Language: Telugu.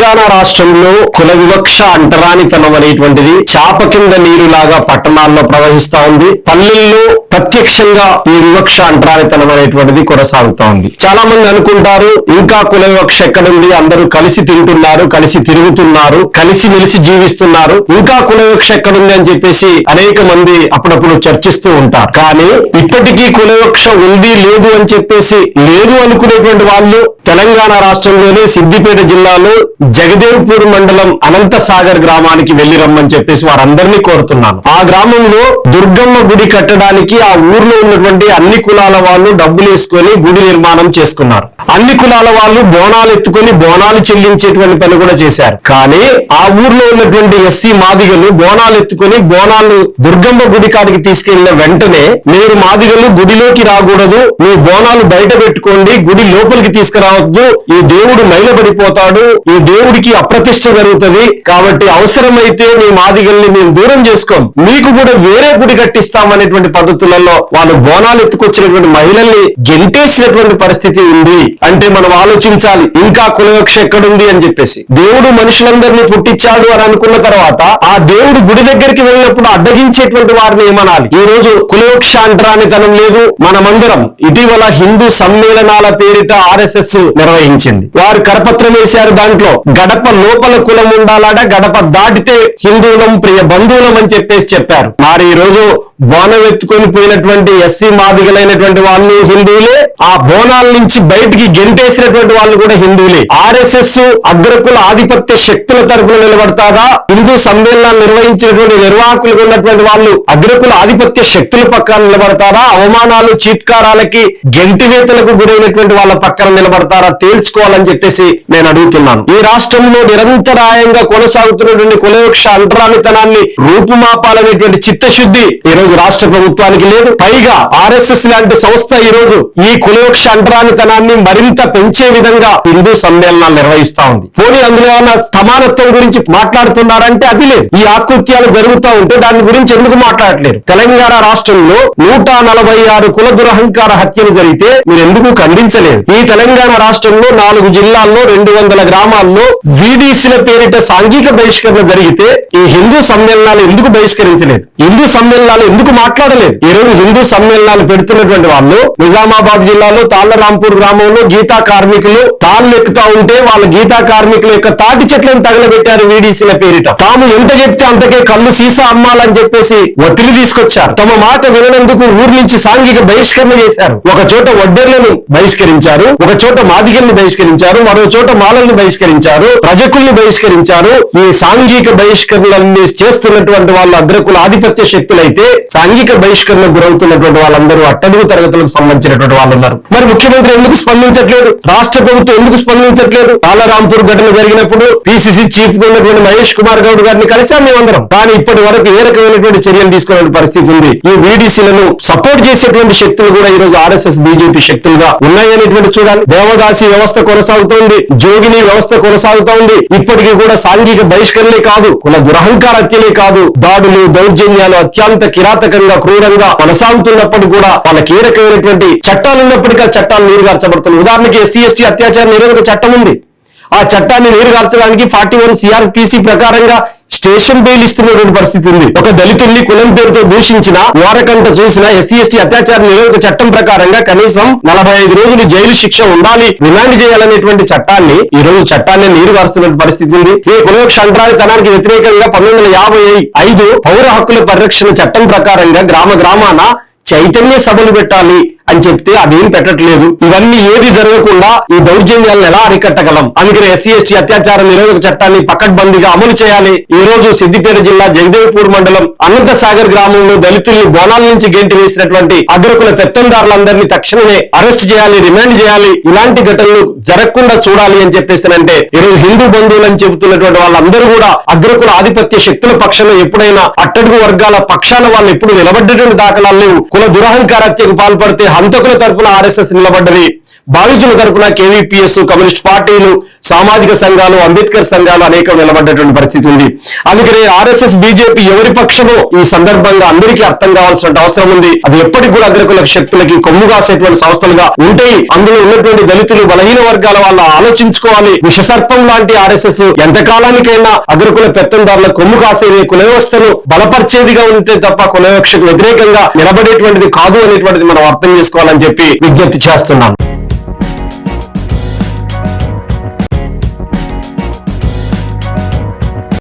తెలంగాణ రాష్ట్రంలో కుల వివక్ష అంటరానితనం అనేటువంటిది చాప కింద నీరులాగా పట్టణాల్లో ప్రవహిస్తా ఉంది. పల్లెల్లో ప్రత్యక్షంగా ఈ వివక్ష అంటరానితనం అనేటువంటిది కొనసాగుతా ఉంది. చాలా మంది అనుకుంటారు ఇంకా కుల వివక్ష ఎక్కడుంది, అందరూ కలిసి తింటున్నారు, కలిసి తిరుగుతున్నారు, కలిసి మెలిసి జీవిస్తున్నారు, ఇంకా కుల వివక్ష ఎక్కడుంది అని చెప్పేసి అనేక మంది అప్పుడప్పుడు చర్చిస్తూ ఉంటారు. కానీ ఇప్పటికీ కుల వివక్ష ఉంది లేదు అని చెప్పేసి లేదు అనుకునేటువంటి వాళ్ళు తెలంగాణ రాష్ట్రంలోని సిద్దిపేట జిల్లాలో జగదేవ్పూర్ మండలం అనంతసాగర్ గ్రామానికి వెళ్లి రమ్మని చెప్పేసి వారందరినీ కోరుతున్నాను. ఆ గ్రామంలో దుర్గమ్మ గుడి కట్టడానికి ఆ ఊర్లో ఉన్నటువంటి అన్ని కులాల వాళ్ళు డబ్బులు వేసుకొని గుడి నిర్మాణం చేసుకున్నారు. అన్ని కులాల వాళ్ళు బోనాలు ఎత్తుకొని బోనాలు చెల్లించేటువంటి పని కూడా చేశారు. కానీ ఆ ఊర్లో ఉన్నటువంటి ఎస్సీ మాదిగలు బోనాలు ఎత్తుకొని బోనాలు దుర్గమ్మ గుడి కాడికి తీసుకెళ్లిన వెంటనే మీరు మాదిగలు గుడిలోకి రాకూడదు, మీ బోనాలు బయట పెట్టుకోండి, గుడి లోపలికి తీసుకురావద్దు, ఈ దేవుడు మైలబడిపోతాడు, ఈ దేవుడికి అప్రతిష్ఠ జరుగుతుంది, కాబట్టి అవసరమైతే మీ మాదిగల్ని మేము దూరం చేసుకోం, మీకు కూడా వేరే గుడి కట్టిస్తామనేటువంటి పద్ధతులలో వాళ్ళు బోనాలు ఎత్తుకొచ్చినటువంటి మహిళల్ని గెంటేసినటువంటి పరిస్థితి ఉంది. అంటే మనం ఆలోచించాలి ఇంకా కులవివక్ష ఎక్కడుంది అని చెప్పేసి. దేవుడు మనుషులందరినీ పుట్టించాడు అని అనుకున్న తర్వాత ఆ దేవుడు గుడి దగ్గరికి వెళ్ళినప్పుడు అడ్డగించేటువంటి వారిని ఏమనాలి? ఈ రోజు కులవివక్ష అంటరానితనం లేదు. మనమందరం ఇటీవల హిందూ సమ్మేళనాల పేరిట RSS నిర్వహించింది. వారు కరపత్రం వేశారు, దాంట్లో గడప లోపల కులం ఉండాలట, గడప దాటితే హిందువులం ప్రియ బంధువులం అని చెప్పేసి చెప్పారు. మరి ఈ రోజు బోనం ఎత్తుకొని పోయినటువంటి ఎస్సీ మాదిగలైనటువంటి వాళ్ళు హిందువులే, ఆ బోనాల నుంచి బయటికి గెంటేసినటువంటి వాళ్ళు కూడా హిందువులే. RSS అగ్రకుల ఆధిపత్య శక్తుల తరపున నిలబడతారా, హిందూ సమ్మేళనాలు నిర్వహించినటువంటి నిర్వాహకులుగా ఉన్నటువంటి వాళ్ళు అగ్రకుల ఆధిపత్య శక్తుల పక్కన నిలబడతారా, అవమానాలు చీత్కారాలకి గెంటివేతలకు గురైనటువంటి వాళ్ళ పక్కన నిలబడతారా తేల్చుకోవాలని చెప్పేసి నేను అడుగుతున్నాను. ఈ రాష్ట్రంలో నిరంతరాయంగా కొనసాగుతున్నటువంటి కులవివక్ష అంటరానితనాన్ని రూపుమాపాలనేటువంటి చిత్తశుద్ధి ఈ రోజు రాష్ట్ర ప్రభుత్వానికి లేదు. పైగా RSS లాంటి సంస్థ ఈ రోజు ఈ కులవివక్ష అంటరానితనాన్ని మరింత పెంచే విధంగా హిందూ సమ్మేళనాలు నిర్వహిస్తా ఉంది. పోనీ అందులో ఉన్న సమానత్వం గురించి మాట్లాడుతున్నారంటే అది లేదు. ఈ ఆకృత్యాలు జరుగుతూ ఉంటే దాని గురించి ఎందుకు మాట్లాడలేరు? తెలంగాణ రాష్ట్రంలో 146 కుల దురహంకార హత్యలు జరిగితే మీరు ఎందుకు ఖండించలేదు? ఈ తెలంగాణ రాష్ట్రంలో 4 జిల్లాల్లో 200 గ్రామాల్లో VDCల పేరిట సాంఘిక బహిష్కరణ జరిగితే ఈ హిందూ సమ్మేళనాలు ఎందుకు బహిష్కరించలేదు? హిందూ సమ్మేళనాలు ఎందుకు మాట్లాడలేదు? ఈ రోజు హిందూ సమ్మేళనాలు పెడుతున్నటువంటి వాళ్ళు నిజామాబాద్ జిల్లాలో తాళ్లరాంపూర్ గ్రామంలో గీతా కార్మికులు తాళ్ళు ఎక్కుతా ఉంటే వాళ్ళ గీతా కార్మికుల యొక్క తాటి చెట్లను తగలబెట్టారు VDCల పేరిట. తాము ఎంత చెప్తే అంతకే కళ్ళు సీసా అమ్మాలని చెప్పేసి ఒత్తిడి తీసుకొచ్చారు. తమ మాట విననందుకు ఊరి నుంచి సాంఘిక బహిష్కరణ చేశారు. ఒక చోట వడ్డెర్లను బహిష్కరించారు, ఒక చోట మాదిగల్ని బహిష్కరించారు, మరో చోట మాలల్ని బహిష్కరించారు, రజకుల్ని బహిష్కరించారు. ఈ సాంఘిక బహిష్కరణలన్నీ చేస్తున్నటువంటి వాళ్ళు అగ్రకుల ఆధిపత్య శక్తులైతే సాంఘిక బహిష్కరణకు గురవుతున్నటువంటి వాళ్ళందరూ అట్టడుగు తరగతులకు సంబంధించినటువంటి వాళ్ళు ఉన్నారు. మరి ముఖ్యమంత్రి ఎందుకు స్పందించట్లేదు? రాష్ట్ర ప్రభుత్వం ఎందుకు స్పందించట్లేదు? తాళ్లరాంపూర్ ఘటన జరిగినప్పుడు PCC చీఫ్ గా ఉన్నటువంటి మహేష్ కుమార్ గౌడ్ గారిని కలిసాం మేమందరం. కానీ ఇప్పటి వరకు ఏ రకమైనటువంటి చర్యలు తీసుకునే పరిస్థితి ఉంది. ఈ VDCలను సపోర్ట్ చేసేటువంటి శక్తులు కూడా ఈ రోజు RSS BJP శక్తులుగా ఉన్నాయనేటువంటి చూడాలి. దేవదాసి వ్యవస్థ కొనసాగుతోంది, జోగిని వ్యవస్థ కొనసాగుతోంది. ఇప్పటికీ కూడా సాంఘిక బహిష్కరణలే కాదు, కుల దురహంకార హత్యలే కాదు, దాడులు దౌర్జన్యాలు అత్యంత కిరాతకంగా క్రూరంగా కొనసాగుతున్నప్పటికీ కూడా వాళ్ళ కీలకమైనటువంటి చట్టాలు ఉన్నప్పటికీ ఆ చట్టాలు నీరుగార్చబడుతున్నాయి. ఉదాహరణకి SC ST అత్యాచార నిరోధక చట్టం ఉంది. ఆ చట్టాన్ని నీరుగార్చడానికి 41 CRPC ప్రకారంగా స్టేషన్ బెయిల్ ఇస్తున్నటువంటి పరిస్థితి ఉంది. ఒక దళితుల్ని కులం పేరుతో దూషించిన ఓరకంట చూసిన SC ST అత్యాచార నిరోధక చట్టం ప్రకారంగా కనీసం 45 రోజులు జైలు శిక్ష ఉండాలి, రిమాండ్ చేయాలనేటువంటి చట్టాన్ని ఈ రోజు చట్టాన్ని నీరుగారుస్తున్న పరిస్థితి ఉంది. ఈ కులవివక్ష అంటరానితనానికి వ్యతిరేకంగా 1955 పౌర హక్కుల పరిరక్షణ చట్టం ప్రకారంగా గ్రామ గ్రామాన చైతన్య సభలు పెట్టాలి అని చెప్తే అదేం పెట్టట్లేదు. ఇవన్నీ ఏది జరగకుండా ఈ దౌర్జన్యాలను ఎలా అరికట్టగలం? అందుకని SC ST అత్యాచార నిరోధక చట్టాన్ని పకడ్బందీగా అమలు చేయాలి. ఈ రోజు సిద్దిపేట జిల్లా జగదేవ్పూర్ మండలం అనంతసాగర్ గ్రామంలో దళితుల్ని బోనాల నుంచి గెంటి వేసినటువంటి అగ్రకుల పెత్తందారులందరినీ తక్షణమే అరెస్ట్ చేయాలి, రిమాండ్ చేయాలి. ఇలాంటి ఘటనలు జరగకుండా చూడాలి అని చెప్పేసానంటే ఈ రోజు హిందూ బంధువులని చెబుతున్నటువంటి వాళ్ళందరూ కూడా అగ్రకుల ఆధిపత్య శక్తుల పక్షంలో ఎప్పుడైనా అట్టడుగు వర్గాల పక్షాన వాళ్ళు ఎప్పుడు నిలబడ్డటువంటి దాఖలాలు లేవు. కుల దురహంకార హత్యకు పాల్పడితే హంతకుల తరపున RSS నిలబడ్డది. బాధితుల తరపున కేవీపీఎస్, కమ్యూనిస్ట్ పార్టీలు, సామాజిక సంఘాలు, అంబేద్కర్ సంఘాలు అనేకం నిలబడ్డటువంటి పరిస్థితి ఉంది. అందుకనే ఆర్ఎస్ఎస్, బీజేపీ ఎవరి పక్షమో ఈ సందర్భంగా అందరికీ అర్థం కావాల్సిన అవసరం ఉంది. అది ఎప్పటికి కూడా అగ్రకుల శక్తులకి కొమ్ము కాసేటువంటి సంస్థలుగా ఉంటాయి. అందులో ఉన్నటువంటి దళితులు, బలహీన వర్గాల వాళ్ళు ఆలోచించుకోవాలి. విషసర్పం లాంటి ఆర్ఎస్ఎస్ ఎంతకాలానికైనా అగ్రకుల పెత్తందారుల కొమ్ము కాసేది, కుల వ్యవస్థను బలపరిచేదిగా ఉంటే తప్ప కుల వ్యవస్థకు వ్యతిరేకంగా నిలబడేటువంటిది కాదు అనేటువంటిది మనం అర్థం చేసుకోవాలని చెప్పి విజ్ఞప్తి చేస్తున్నాను.